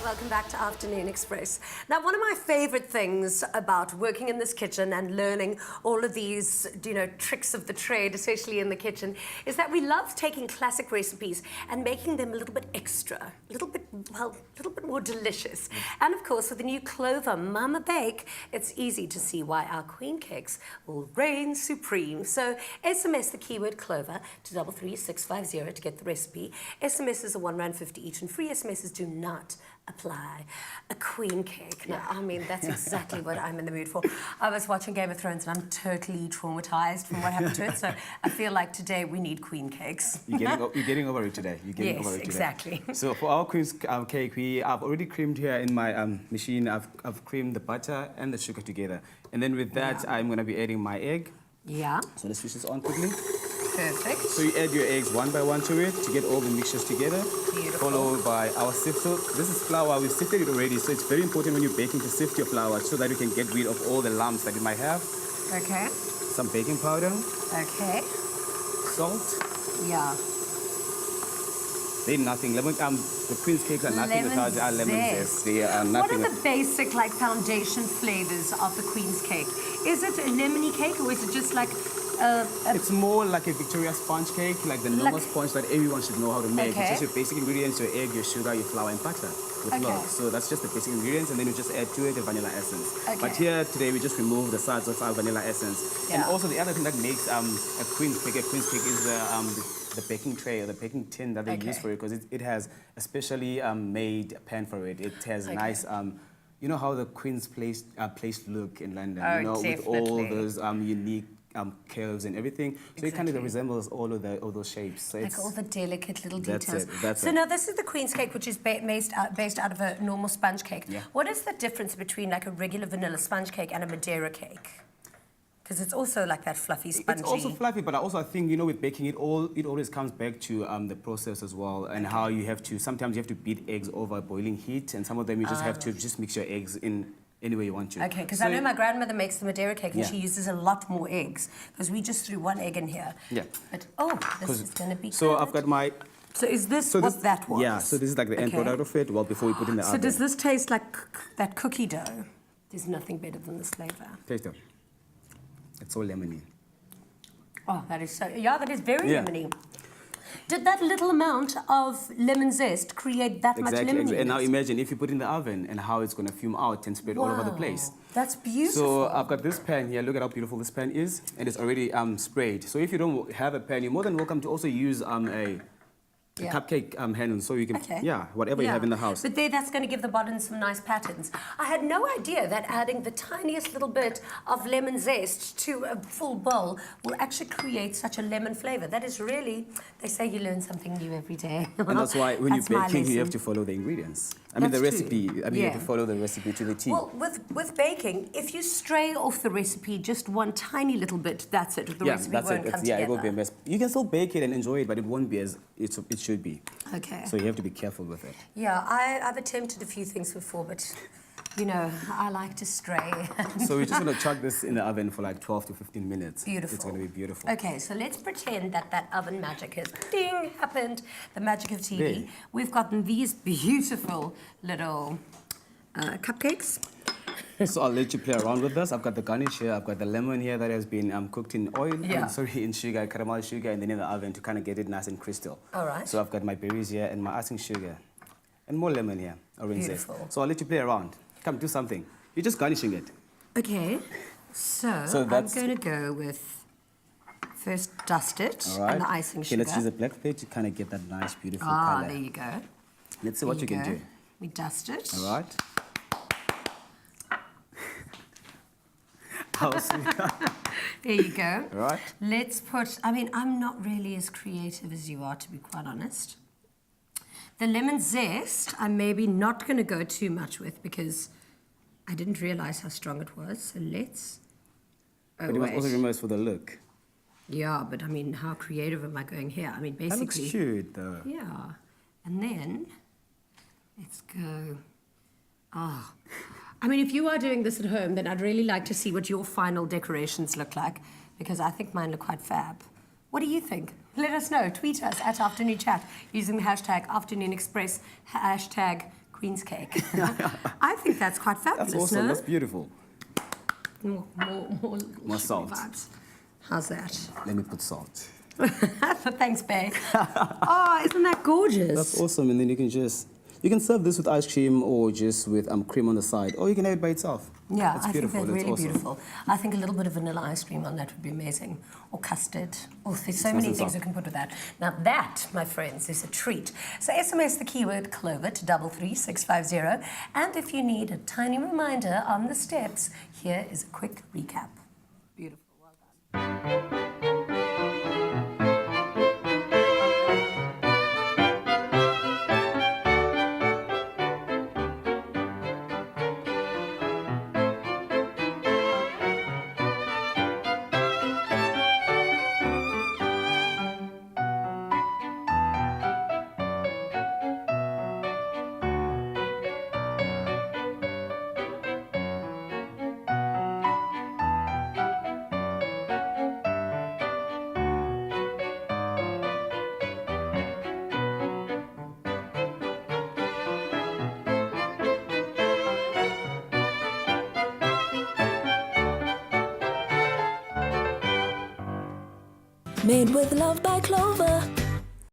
Welcome back to Afternoon Express. Now, one of my favorite things about working in this kitchen and learning all of these, tricks of the trade, especially in the kitchen, is that we love taking classic recipes and making them a little bit extra, a little bit more delicious. And of course, with the new Clover Mama Bake, it's easy to see why our queen cakes will reign supreme. So SMS the keyword Clover to 33650 to get the recipe. SMSs are R1.50 each, and free SMSs do not apply. A queen cake. Now, I mean, that's exactly what I'm in the mood for. I was watching Game of Thrones and I'm totally traumatized from what happened to it. So I feel like today we need queen cakes. You're getting over it today. Yes, exactly. So for our queen's cake, I've already creamed here in my machine. I've creamed the butter and the sugar together. And then with that, I'm going to be adding my egg. Yeah. So let's switch this on quickly. Perfect. So you add your eggs one by one to it to get all the mixtures together. Beautiful. Followed by our sift. So this is flour. We've sifted it already. So it's very important when you're baking to sift your flour so that you can get rid of all the lumps that it might have. Okay. Some baking powder. Okay. Salt. Yeah. They're nothing. The queen's cakes are nothing without our lemon zest. They are nothing. What are the basic foundation flavors of the queen's cake? Is it a lemony cake or is it just like It's more like a Victoria sponge cake, like the normal sponge that everyone should know how to make. Okay. It's just your basic ingredients: your egg, your sugar, your flour, and butter with milk. So that's just the basic ingredients, and then you just add to it the vanilla essence. Okay. But here today we just remove the sides of our vanilla essence. Yeah. And also the other thing that makes a queen's cake is the baking tray or the baking tin that they use for it, because it has a specially made pan for it. It has nice. You know how the Queen's Place look in London, with all those unique curves and everything. So it kind of resembles all those shapes. So like all the delicate little details. That's it. Now this is the queen's cake, which is based out of a normal sponge cake. Yeah. What is the difference between like a regular vanilla sponge cake and a Madeira cake? Because it's also like that fluffy, spongy. It's also fluffy, but I also think, with baking, it always comes back to the process as well, and how you have to, sometimes you have to beat eggs over boiling heat, and some of them you just have to just mix your eggs in any way you want to. Okay, because I know my grandmother makes the Madeira cake and she uses a lot more eggs, because we just threw one egg in here. Yeah. But, this is going to be So good. I've got my... So is this what that was? Yeah, so this is like the end product of it, before we put in the oven. So does this taste like that cookie dough? There's nothing better than this flavor. Taste it. It's so lemony. Oh, that is that is very lemony. Did that little amount of lemon zest create that much lemon? Exactly. And now imagine if you put it in the oven and how it's going to fume out and spread all over the place. That's beautiful. So I've got this pan here. Look at how beautiful this pan is. And it's already sprayed. So if you don't have a pan, you're more than welcome to also use a cupcake handle, so you can, whatever you have in the house. But that's going to give the bottom some nice patterns. I had no idea that adding the tiniest little bit of lemon zest to a full bowl will actually create such a lemon flavor. That is really, they say you learn something new every day. And that's why when you're baking, you have to follow the ingredients. I mean, the recipe. You have to follow the recipe to the T. Well, with baking, if you stray off the recipe just one tiny little bit, that's it. The recipe won't come together. Yeah, it won't be a mess. You can still bake it and enjoy it, but it won't be as it should be. Okay. So you have to be careful with it. Yeah, I've attempted a few things before, but I like to stray. So we're just going to chuck this in the oven for like 12 to 15 minutes. Beautiful. It's going to be beautiful. Okay, so let's pretend that oven magic has happened, the magic of TV. There. We've gotten these beautiful little cupcakes. So I'll let you play around with this. I've got the garnish here. I've got the lemon here that has been cooked in oil. In sugar, caramel sugar, and then in the oven to kind of get it nice and crystal. All right. So I've got my berries here and my icing sugar. And more lemon here, orange zest. Beautiful. So I'll let you play around. Come, do something. You're just garnishing it. Okay, so I'm going to go with first dust it and the icing sugar. Okay, let's use a black plate to kind of get that nice, beautiful color. Ah, there you go. Let's see what you can do. We dust it. All right. How sweet. There you go. All right. Let's put, I'm not really as creative as you are, to be quite honest. The lemon zest, I'm maybe not going to go too much with because I didn't realize how strong it was. So let's... But you must also remember it's for the look. Yeah, but how creative am I going here? Basically... That looks cute, though. Yeah. And then, let's go... if you are doing this at home, then I'd really like to see what your final decorations look like, because I think mine look quite fab. What do you think? Let us know. Tweet us at Afternoon Chat using the hashtag Afternoon Express, hashtag Queen's cake. I think that's quite fabulous. That's awesome. No? That's beautiful. More salt. Vibes. How's that? Let me put salt. Thanks, babe. Oh, isn't that gorgeous? That's awesome. And then you can serve this with ice cream or just with cream on the side, or you can have it by itself. Yeah, that's I beautiful. think they're really awesome. beautiful. I think a little bit of vanilla ice cream on that would be amazing. Or custard. Oh, there's so many things you can put with that. Now that, my friends, is a treat. So SMS the keyword Clover to 33650. And if you need a tiny reminder on the steps, here is a quick recap. Beautiful. Well done. Made with love by Clover.